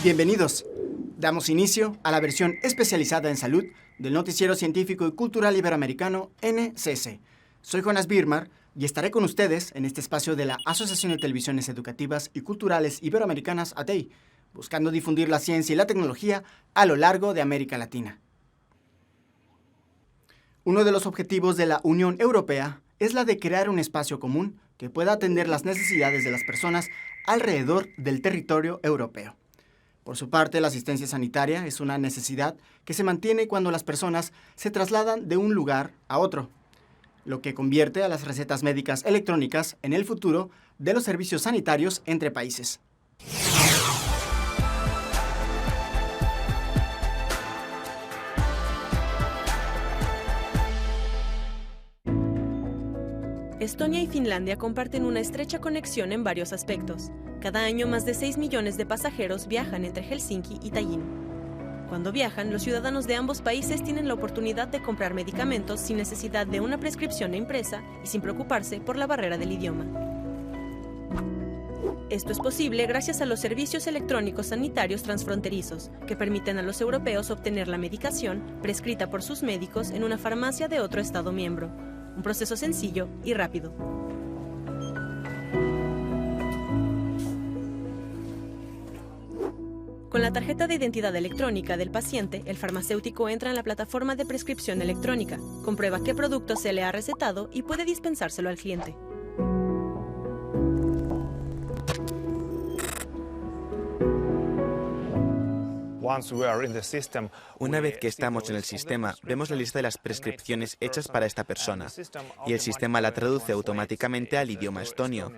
Bienvenidos. Damos inicio a la versión especializada en salud del noticiero científico y cultural iberoamericano NCC. Soy Jonas Birmar y estaré con ustedes en este espacio de la Asociación de Televisiones Educativas y Culturales Iberoamericanas, ATEI, buscando difundir la ciencia y la tecnología a lo largo de América Latina. Uno de los objetivos de la Unión Europea es la de crear un espacio común que pueda atender las necesidades de las personas alrededor del territorio europeo. Por su parte, la asistencia sanitaria es una necesidad que se mantiene cuando las personas se trasladan de un lugar a otro, lo que convierte a las recetas médicas electrónicas en el futuro de los servicios sanitarios entre países. Estonia y Finlandia comparten una estrecha conexión en varios aspectos. Cada año más de 6 millones de pasajeros viajan entre Helsinki y Tallinn. Cuando viajan, los ciudadanos de ambos países tienen la oportunidad de comprar medicamentos sin necesidad de una prescripción impresa y sin preocuparse por la barrera del idioma. Esto es posible gracias a los servicios electrónicos sanitarios transfronterizos, que permiten a los europeos obtener la medicación prescrita por sus médicos en una farmacia de otro Estado miembro. Un proceso sencillo y rápido. Con la tarjeta de identidad electrónica del paciente, el farmacéutico entra en la plataforma de prescripción electrónica, comprueba qué producto se le ha recetado y puede dispensárselo al cliente. Una vez que estamos en el sistema, vemos la lista de las prescripciones hechas para esta persona, y el sistema la traduce automáticamente al idioma estonio,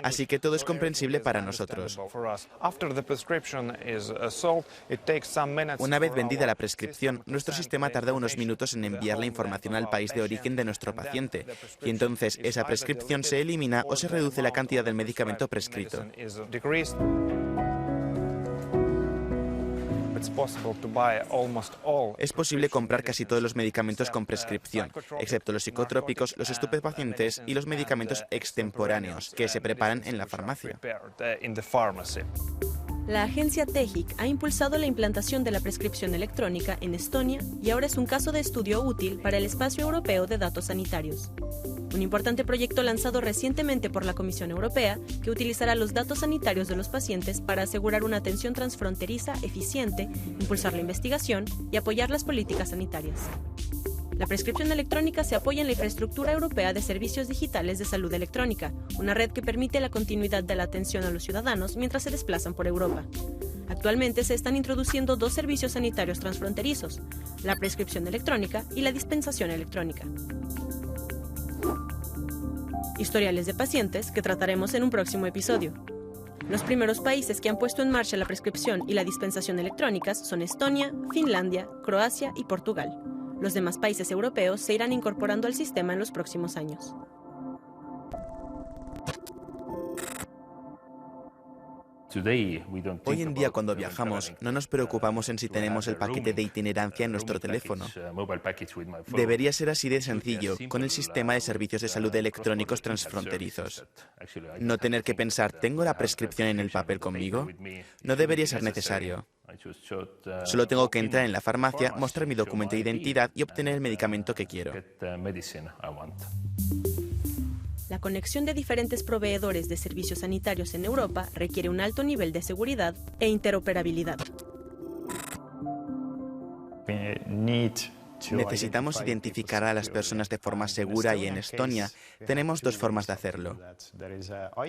así que todo es comprensible para nosotros. Una vez vendida la prescripción, nuestro sistema tarda unos minutos en enviar la información al país de origen de nuestro paciente, y entonces esa prescripción se elimina o se reduce la cantidad del medicamento prescrito. Es posible comprar casi todos los medicamentos con prescripción, excepto los psicotrópicos, los estupefacientes y los medicamentos extemporáneos, que se preparan en la farmacia. La agencia TEHIC ha impulsado la implantación de la prescripción electrónica en Estonia y ahora es un caso de estudio útil para el espacio europeo de datos sanitarios. Un importante proyecto lanzado recientemente por la Comisión Europea que utilizará los datos sanitarios de los pacientes para asegurar una atención transfronteriza eficiente, impulsar la investigación y apoyar las políticas sanitarias. La prescripción electrónica se apoya en la infraestructura europea de servicios digitales de salud electrónica, una red que permite la continuidad de la atención a los ciudadanos mientras se desplazan por Europa. Actualmente se están introduciendo 2 servicios sanitarios transfronterizos, la prescripción electrónica y la dispensación electrónica. Historiales de pacientes que trataremos en un próximo episodio. Los primeros países que han puesto en marcha la prescripción y la dispensación electrónicas son Estonia, Finlandia, Croacia y Portugal. Los demás países europeos se irán incorporando al sistema en los próximos años. Hoy en día, cuando viajamos, no nos preocupamos en si tenemos el paquete de itinerancia en nuestro teléfono. Debería ser así de sencillo con el sistema de servicios de salud electrónicos transfronterizos. No tener que pensar, ¿tengo la prescripción en el papel conmigo? No debería ser necesario. Solo tengo que entrar en la farmacia, mostrar mi documento de identidad y obtener el medicamento que quiero. La conexión de diferentes proveedores de servicios sanitarios en Europa requiere un alto nivel de seguridad e interoperabilidad. Necesitamos identificar a las personas de forma segura y en Estonia tenemos 2 formas de hacerlo.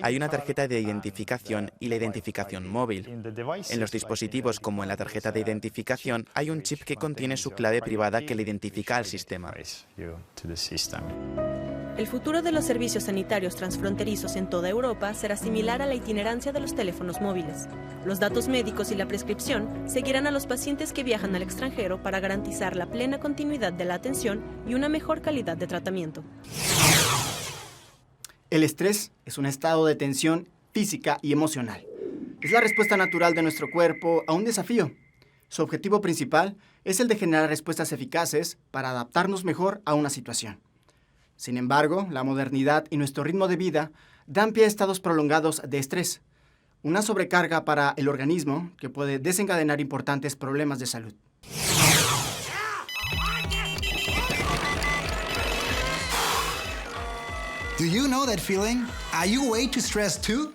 Hay una tarjeta de identificación y la identificación móvil. En los dispositivos, como en la tarjeta de identificación, hay un chip que contiene su clave privada que le identifica al sistema. El futuro de los servicios sanitarios transfronterizos en toda Europa será similar a la itinerancia de los teléfonos móviles. Los datos médicos y la prescripción seguirán a los pacientes que viajan al extranjero para garantizar la plena continuidad de la atención y una mejor calidad de tratamiento. El estrés es un estado de tensión física y emocional. Es la respuesta natural de nuestro cuerpo a un desafío. Su objetivo principal es el de generar respuestas eficaces para adaptarnos mejor a una situación. Sin embargo, la modernidad y nuestro ritmo de vida dan pie a estados prolongados de estrés. una sobrecarga para el organismo que puede desencadenar importantes problemas de salud. Do you know that feeling? Are you way too stressed too?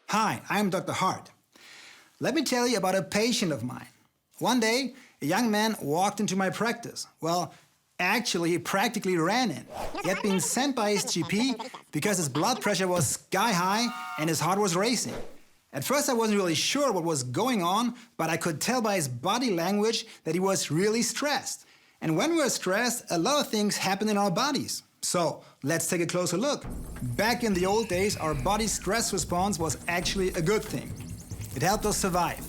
Hi, I'm Dr. Hart. Let me tell you about a patient of mine. One day, a young man walked into my practice. Well, actually, he practically ran in. He had been sent by his GP because his blood pressure was sky high and his heart was racing. At first, I wasn't really sure what was going on, but I could tell by his body language that he was really stressed. And when we're stressed, a lot of things happen in our bodies. So, let's take a closer look. Back in the old days, our body's stress response was actually a good thing. It helped us survive.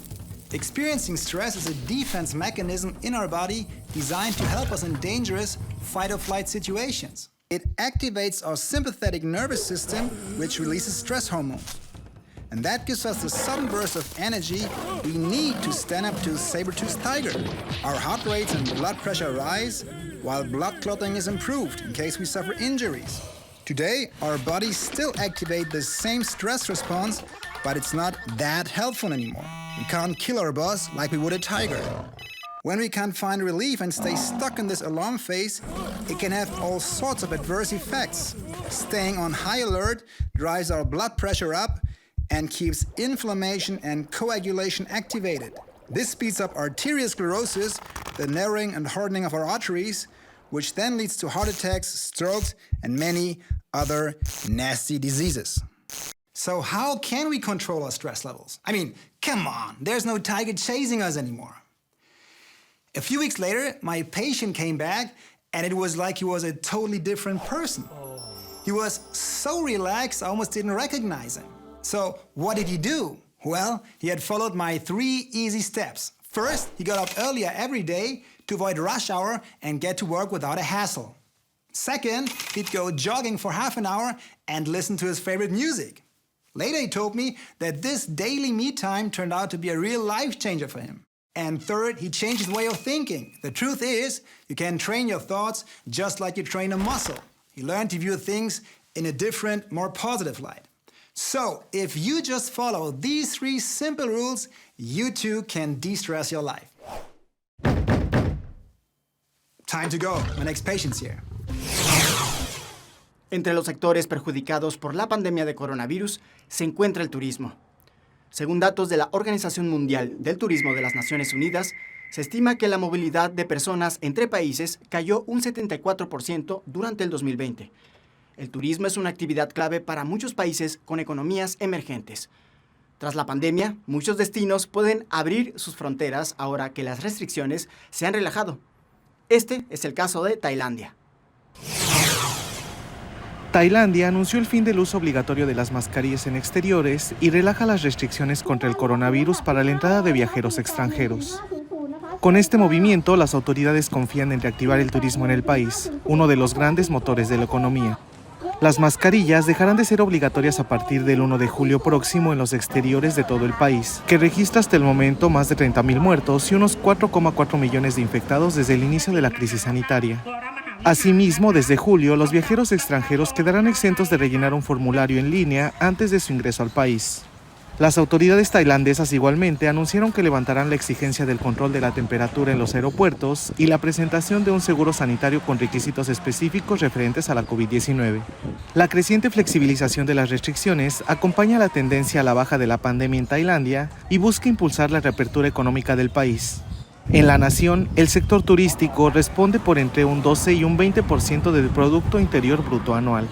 Experiencing stress is a defense mechanism in our body designed to help us in dangerous fight-or-flight situations. It activates our sympathetic nervous system, which releases stress hormones. And that gives us the sudden burst of energy we need to stand up to a saber-toothed tiger. Our heart rates and blood pressure rise, while blood clotting is improved in case we suffer injuries. Today, our bodies still activate the same stress response, but it's not that helpful anymore. We can't kill our boss like we would a tiger. When we can't find relief and stay stuck in this alarm phase, it can have all sorts of adverse effects. Staying on high alert drives our blood pressure up and keeps inflammation and coagulation activated. This speeds up arteriosclerosis, the narrowing and hardening of our arteries, which then leads to heart attacks, strokes, and many other nasty diseases. So how can we control our stress levels? I mean, come on, there's no tiger chasing us anymore. A few weeks later, my patient came back, and it was like he was a totally different person. He was so relaxed, I almost didn't recognize him. So what did he do? Well, he had followed my 3 easy steps. First, he got up earlier every day to avoid rush hour and get to work without a hassle. Second, he'd go jogging for half an hour and listen to his favorite music. Later, he told me that this daily me time turned out to be a real life changer for him. And third, he changed his way of thinking. The truth is, you can train your thoughts just like you train a muscle. He learned to view things in a different, more positive light. So, if you just follow these 3 simple rules, you too can de-stress your life. Time to go. My next patient's here. Entre los sectores perjudicados por la pandemia de coronavirus se encuentra el turismo. Según datos de la Organización Mundial del Turismo de las Naciones Unidas, se estima que la movilidad de personas entre países cayó un 74% durante el 2020. El turismo es una actividad clave para muchos países con economías emergentes. Tras la pandemia, muchos destinos pueden abrir sus fronteras ahora que las restricciones se han relajado. Este es el caso de Tailandia. Tailandia anunció el fin del uso obligatorio de las mascarillas en exteriores y relaja las restricciones contra el coronavirus para la entrada de viajeros extranjeros. Con este movimiento, las autoridades confían en reactivar el turismo en el país, uno de los grandes motores de la economía. Las mascarillas dejarán de ser obligatorias a partir del 1 de julio próximo en los exteriores de todo el país, que registra hasta el momento más de 30.000 muertos y unos 4,4 millones de infectados desde el inicio de la crisis sanitaria. Asimismo, desde julio, los viajeros extranjeros quedarán exentos de rellenar un formulario en línea antes de su ingreso al país. Las autoridades tailandesas igualmente anunciaron que levantarán la exigencia del control de la temperatura en los aeropuertos y la presentación de un seguro sanitario con requisitos específicos referentes a la COVID-19. La creciente flexibilización de las restricciones acompaña la tendencia a la baja de la pandemia en Tailandia y busca impulsar la reapertura económica del país. En la nación, el sector turístico responde por entre un 12 y un 20% del Producto Interior Bruto anual.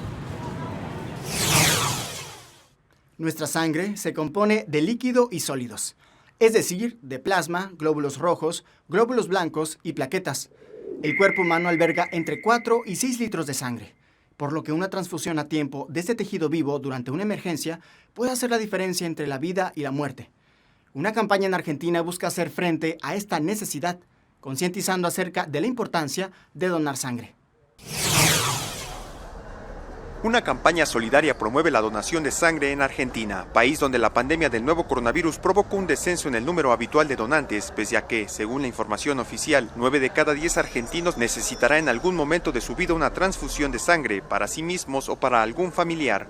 Nuestra sangre se compone de líquido y sólidos, es decir, de plasma, glóbulos rojos, glóbulos blancos y plaquetas. El cuerpo humano alberga entre 4 y 6 litros de sangre, por lo que una transfusión a tiempo de este tejido vivo durante una emergencia puede hacer la diferencia entre la vida y la muerte. Una campaña en Argentina busca hacer frente a esta necesidad, concientizando acerca de la importancia de donar sangre. Una campaña solidaria promueve la donación de sangre en Argentina, país donde la pandemia del nuevo coronavirus provocó un descenso en el número habitual de donantes, pese a que, según la información oficial, 9 de cada 10 argentinos necesitará en algún momento de su vida una transfusión de sangre para sí mismos o para algún familiar.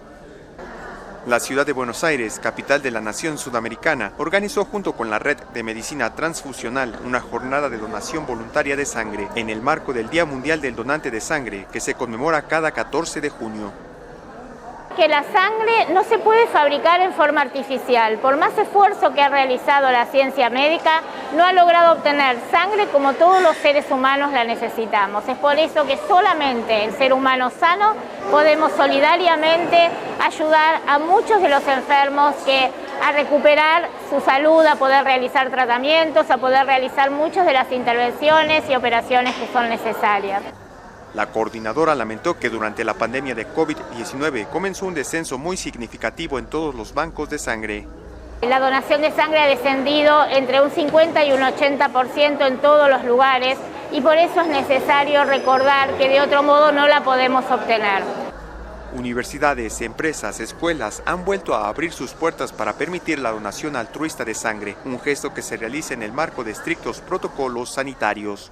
La ciudad de Buenos Aires, capital de la nación sudamericana, organizó junto con la Red de Medicina Transfusional una jornada de donación voluntaria de sangre en el marco del Día Mundial del Donante de Sangre, que se conmemora cada 14 de junio. Que la sangre no se puede fabricar en forma artificial. Por más esfuerzo que ha realizado la ciencia médica, no ha logrado obtener sangre como todos los seres humanos la necesitamos. Es por eso que solamente el ser humano sano podemos solidariamente ayudar a muchos de los enfermos a recuperar su salud, a poder realizar tratamientos, a poder realizar muchas de las intervenciones y operaciones que son necesarias. La coordinadora lamentó que durante la pandemia de COVID-19 comenzó un descenso muy significativo en todos los bancos de sangre. La donación de sangre ha descendido entre un 50 y un 80% en todos los lugares y por eso es necesario recordar que de otro modo no la podemos obtener. Universidades, empresas, escuelas han vuelto a abrir sus puertas para permitir la donación altruista de sangre, un gesto que se realiza en el marco de estrictos protocolos sanitarios.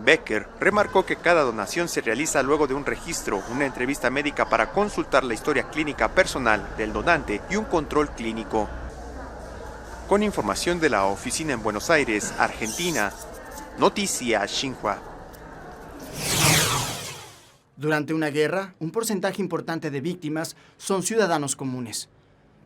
Becker remarcó que cada donación se realiza luego de un registro, una entrevista médica para consultar la historia clínica personal del donante y un control clínico. Con información de la oficina en Buenos Aires, Argentina, Noticias Xinhua. Durante una guerra, un porcentaje importante de víctimas son ciudadanos comunes.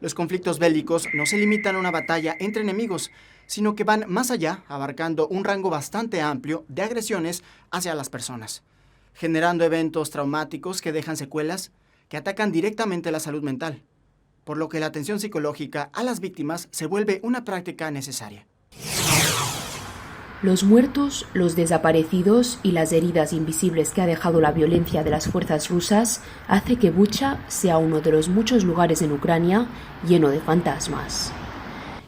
Los conflictos bélicos no se limitan a una batalla entre enemigos, sino que van más allá, abarcando un rango bastante amplio de agresiones hacia las personas, generando eventos traumáticos que dejan secuelas que atacan directamente la salud mental, por lo que la atención psicológica a las víctimas se vuelve una práctica necesaria. Los muertos, los desaparecidos y las heridas invisibles que ha dejado la violencia de las fuerzas rusas hace que Bucha sea uno de los muchos lugares en Ucrania lleno de fantasmas.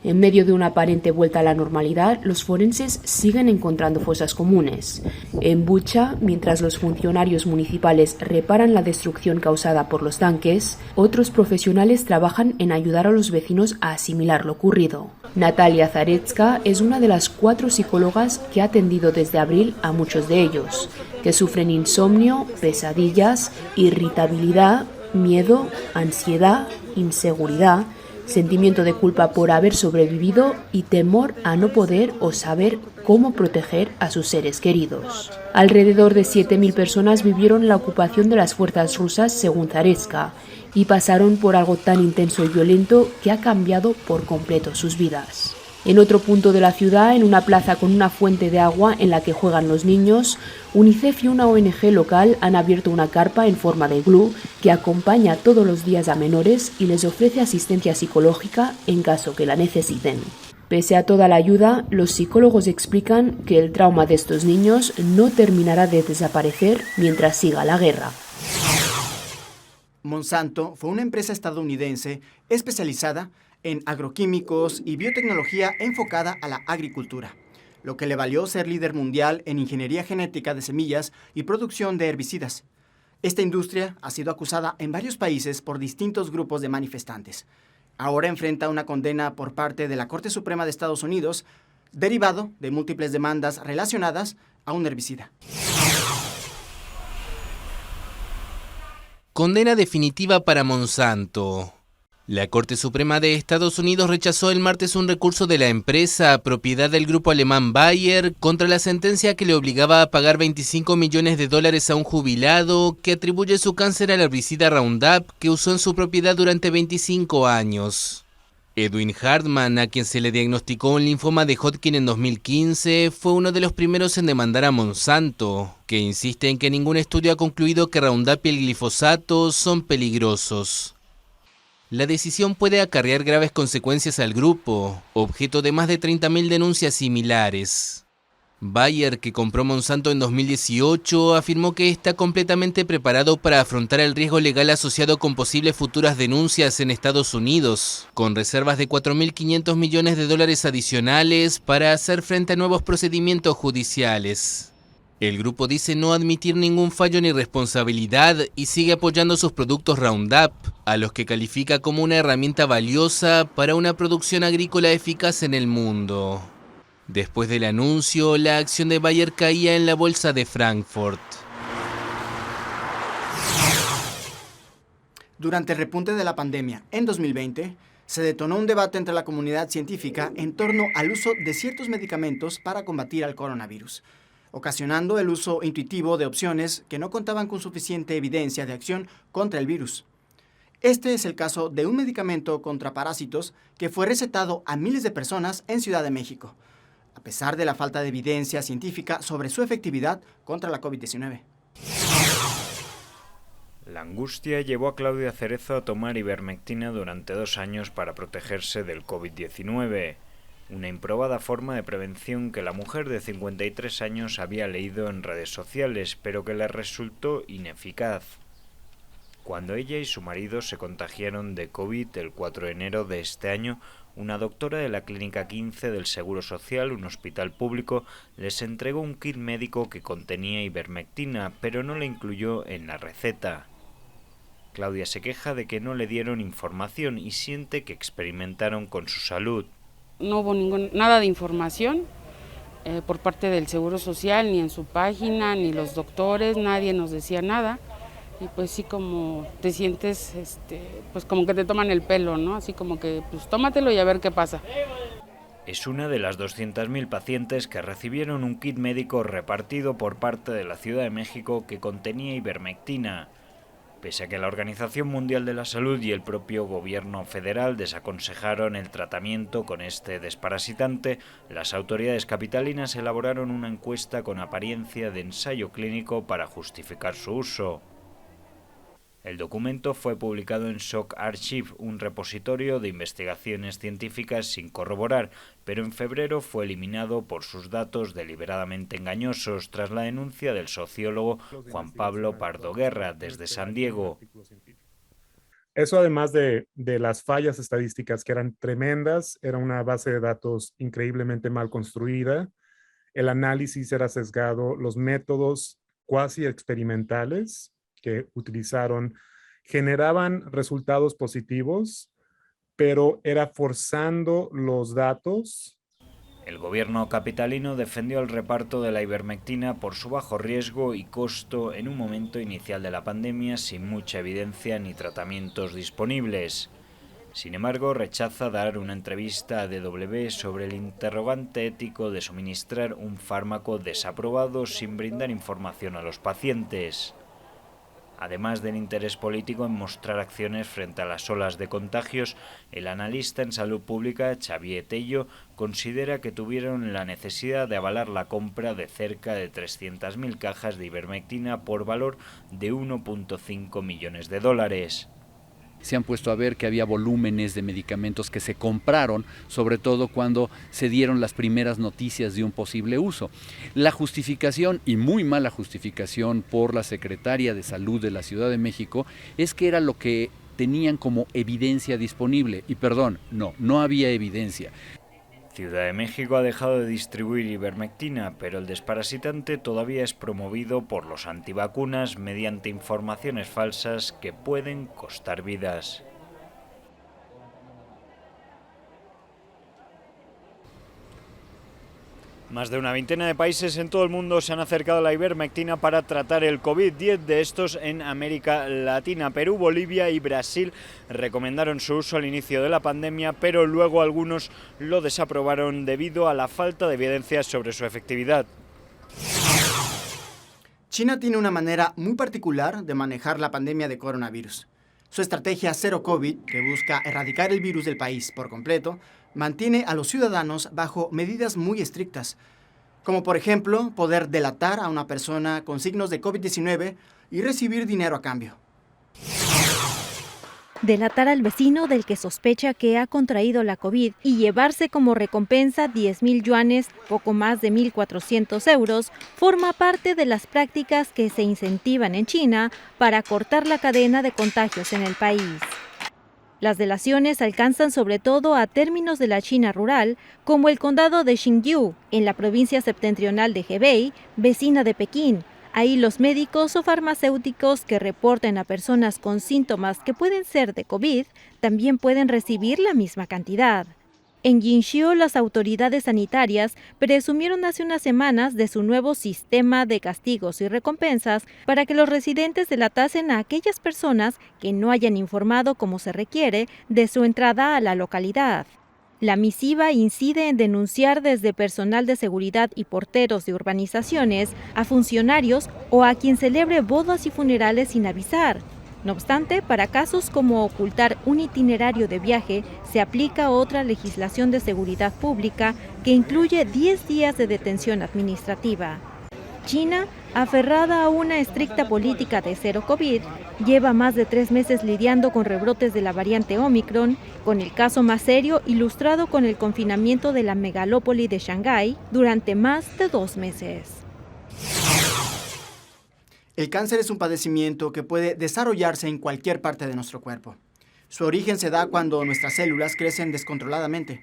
En medio de una aparente vuelta a la normalidad, los forenses siguen encontrando fosas comunes. En Bucha, mientras los funcionarios municipales reparan la destrucción causada por los tanques, otros profesionales trabajan en ayudar a los vecinos a asimilar lo ocurrido. Natalia Zaretska es una de las 4 psicólogas que ha atendido desde abril a muchos de ellos, que sufren insomnio, pesadillas, irritabilidad, miedo, ansiedad, inseguridad, sentimiento de culpa por haber sobrevivido y temor a no poder o saber cómo proteger a sus seres queridos. Alrededor de 7.000 personas vivieron la ocupación de las fuerzas rusas, según Zaretska, y pasaron por algo tan intenso y violento que ha cambiado por completo sus vidas. En otro punto de la ciudad, en una plaza con una fuente de agua en la que juegan los niños, UNICEF y una ONG local han abierto una carpa en forma de iglú que acompaña todos los días a menores y les ofrece asistencia psicológica en caso que la necesiten. Pese a toda la ayuda, los psicólogos explican que el trauma de estos niños no terminará de desaparecer mientras siga la guerra. Monsanto fue una empresa estadounidense especializada en agroquímicos y biotecnología enfocada a la agricultura, lo que le valió ser líder mundial en ingeniería genética de semillas y producción de herbicidas. Esta industria ha sido acusada en varios países por distintos grupos de manifestantes. Ahora enfrenta una condena por parte de la Corte Suprema de Estados Unidos, derivado de múltiples demandas relacionadas a un herbicida. Condena definitiva para Monsanto. La Corte Suprema de Estados Unidos rechazó el martes un recurso de la empresa, propiedad del grupo alemán Bayer, contra la sentencia que le obligaba a pagar $25 millones a un jubilado que atribuye su cáncer al herbicida Roundup que usó en su propiedad durante 25 años. Edwin Hartman, a quien se le diagnosticó un linfoma de Hodgkin en 2015, fue uno de los primeros en demandar a Monsanto, que insiste en que ningún estudio ha concluido que Roundup y el glifosato son peligrosos. La decisión puede acarrear graves consecuencias al grupo, objeto de más de 30.000 denuncias similares. Bayer, que compró Monsanto en 2018, afirmó que está completamente preparado para afrontar el riesgo legal asociado con posibles futuras denuncias en Estados Unidos, con reservas de $4.500 millones adicionales para hacer frente a nuevos procedimientos judiciales. El grupo dice no admitir ningún fallo ni responsabilidad y sigue apoyando sus productos Roundup, a los que califica como una herramienta valiosa para una producción agrícola eficaz en el mundo. Después del anuncio, la acción de Bayer caía en la bolsa de Frankfurt. Durante el repunte de la pandemia en 2020, se detonó un debate entre la comunidad científica en torno al uso de ciertos medicamentos para combatir al coronavirus, ocasionando el uso intuitivo de opciones que no contaban con suficiente evidencia de acción contra el virus. Este es el caso de un medicamento contra parásitos que fue recetado a miles de personas en Ciudad de México, a pesar de la falta de evidencia científica sobre su efectividad contra la COVID-19. La angustia llevó a Claudia Cerezo a tomar ivermectina durante 2 años para protegerse del COVID-19. Una improbada forma de prevención que la mujer de 53 años había leído en redes sociales, pero que le resultó ineficaz. Cuando ella y su marido se contagiaron de COVID el 4 de enero de este año, una doctora de la Clínica 15 del Seguro Social, un hospital público, les entregó un kit médico que contenía ivermectina, pero no le incluyó en la receta. Claudia se queja de que no le dieron información y siente que experimentaron con su salud. No hubo nada de información por parte del Seguro Social, ni en su página, ni los doctores, nadie nos decía nada. Y pues sí, como te sientes, pues como que te toman el pelo, ¿no? Así como que, pues tómatelo y a ver qué pasa. Es una de las 200.000 pacientes que recibieron un kit médico repartido por parte de la Ciudad de México que contenía ivermectina. Pese a que la Organización Mundial de la Salud y el propio gobierno federal desaconsejaron el tratamiento con este desparasitante, las autoridades capitalinas elaboraron una encuesta con apariencia de ensayo clínico para justificar su uso. El documento fue publicado en Shock Archive, un repositorio de investigaciones científicas sin corroborar, pero en febrero fue eliminado por sus datos deliberadamente engañosos tras la denuncia del sociólogo Juan Pablo Pardo Guerra desde San Diego. Eso, además de las fallas estadísticas que eran tremendas, era una base de datos increíblemente mal construida, el análisis era sesgado, los métodos cuasi experimentales que utilizaron generaban resultados positivos, pero era forzando los datos. El gobierno capitalino defendió el reparto de la ivermectina por su bajo riesgo y costo en un momento inicial de la pandemia sin mucha evidencia ni tratamientos disponibles. Sin embargo, rechaza dar una entrevista a DW sobre el interrogante ético de suministrar un fármaco desaprobado sin brindar información a los pacientes. Además del interés político en mostrar acciones frente a las olas de contagios, el analista en salud pública Xavier Tello considera que tuvieron la necesidad de avalar la compra de cerca de 300.000 cajas de ivermectina por valor de 1,5 millones de dólares. Se han puesto a ver que había volúmenes de medicamentos que se compraron, sobre todo cuando se dieron las primeras noticias de un posible uso. La justificación, y muy mala justificación por la secretaria de Salud de la Ciudad de México, es que era lo que tenían como evidencia disponible. Y perdón, no había evidencia. Ciudad de México ha dejado de distribuir ivermectina, pero el desparasitante todavía es promovido por los antivacunas mediante informaciones falsas que pueden costar vidas. Más de una veintena de países en todo el mundo se han acercado a la ivermectina para tratar el COVID, 10 de estos en América Latina. Perú, Bolivia y Brasil recomendaron su uso al inicio de la pandemia, pero luego algunos lo desaprobaron debido a la falta de evidencia sobre su efectividad. China tiene una manera muy particular de manejar la pandemia de coronavirus. Su estrategia Zero COVID, que busca erradicar el virus del país por completo, mantiene a los ciudadanos bajo medidas muy estrictas, como por ejemplo poder delatar a una persona con signos de COVID-19 y recibir dinero a cambio. Delatar al vecino del que sospecha que ha contraído la COVID y llevarse como recompensa 10.000 yuanes, poco más de 1.400 euros, forma parte de las prácticas que se incentivan en China para cortar la cadena de contagios en el país. Las delaciones alcanzan sobre todo a términos de la China rural, como el condado de Xinyu, en la provincia septentrional de Hebei, vecina de Pekín. Ahí los médicos o farmacéuticos que reporten a personas con síntomas que pueden ser de COVID también pueden recibir la misma cantidad. En Jinxiu, las autoridades sanitarias presumieron hace unas semanas de su nuevo sistema de castigos y recompensas para que los residentes delatasen a aquellas personas que no hayan informado como se requiere de su entrada a la localidad. La misiva incide en denunciar desde personal de seguridad y porteros de urbanizaciones a funcionarios o a quien celebre bodas y funerales sin avisar. No obstante, para casos como ocultar un itinerario de viaje, se aplica otra legislación de seguridad pública que incluye 10 días de detención administrativa. China, aferrada a una estricta política de cero COVID, lleva más de 3 meses lidiando con rebrotes de la variante Omicron, con el caso más serio ilustrado con el confinamiento de la megalópoli de Shanghái durante más de 2 meses. El cáncer es un padecimiento que puede desarrollarse en cualquier parte de nuestro cuerpo. Su origen se da cuando nuestras células crecen descontroladamente.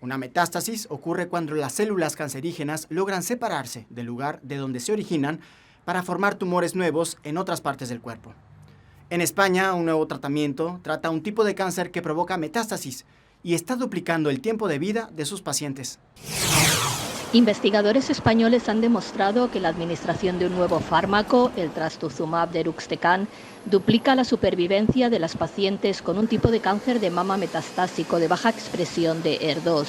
Una metástasis ocurre cuando las células cancerígenas logran separarse del lugar de donde se originan para formar tumores nuevos en otras partes del cuerpo. En España, un nuevo tratamiento trata un tipo de cáncer que provoca metástasis y está duplicando el tiempo de vida de sus pacientes. Investigadores españoles han demostrado que la administración de un nuevo fármaco, el trastuzumab deruxtecan, duplica la supervivencia de las pacientes con un tipo de cáncer de mama metastásico de baja expresión de ER2.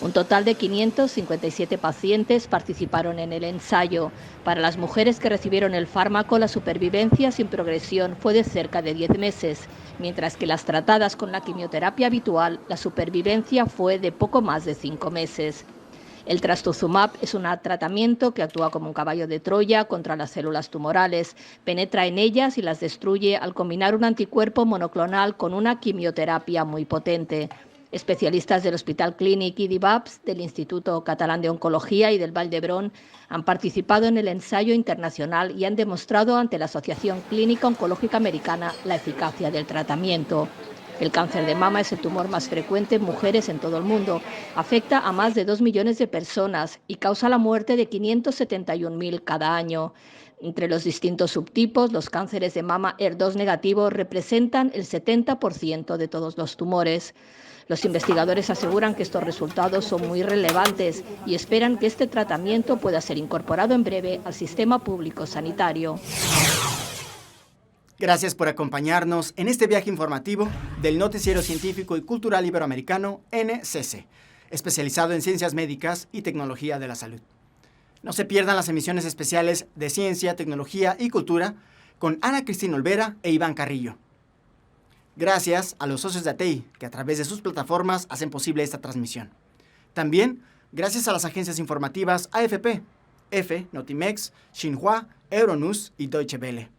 Un total de 557 pacientes participaron en el ensayo. Para las mujeres que recibieron el fármaco, la supervivencia sin progresión fue de cerca de 10 meses, mientras que las tratadas con la quimioterapia habitual, la supervivencia fue de poco más de 5 meses. El trastuzumab es un tratamiento que actúa como un caballo de Troya contra las células tumorales, penetra en ellas y las destruye al combinar un anticuerpo monoclonal con una quimioterapia muy potente. Especialistas del Hospital Clínic i d'Ivaps, del Instituto Catalán de Oncología y del Vall d'Hebron han participado en el ensayo internacional y han demostrado ante la Asociación Clínica Oncológica Americana la eficacia del tratamiento. El cáncer de mama es el tumor más frecuente en mujeres en todo el mundo. Afecta a más de 2 millones de personas y causa la muerte de 571.000 cada año. Entre los distintos subtipos, los cánceres de mama ER2 negativo representan el 70% de todos los tumores. Los investigadores aseguran que estos resultados son muy relevantes y esperan que este tratamiento pueda ser incorporado en breve al sistema público sanitario. Gracias por acompañarnos en este viaje informativo del Noticiero Científico y Cultural Iberoamericano NCC, especializado en ciencias médicas y tecnología de la salud. No se pierdan las emisiones especiales de Ciencia, Tecnología y Cultura con Ana Cristina Olvera e Iván Carrillo. Gracias a los socios de ATEI, que a través de sus plataformas hacen posible esta transmisión. También gracias a las agencias informativas AFP, EFE, Notimex, Xinhua, Euronews y Deutsche Welle.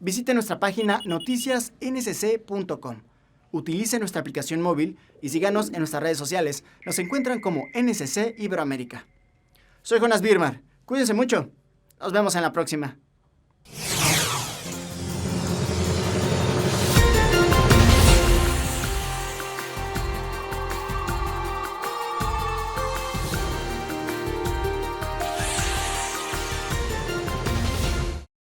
Visite nuestra página noticiasncc.com. Utilice nuestra aplicación móvil y síganos en nuestras redes sociales. Nos encuentran como NCC Iberoamérica. Soy Jonas Birmar. Cuídense mucho. Nos vemos en la próxima.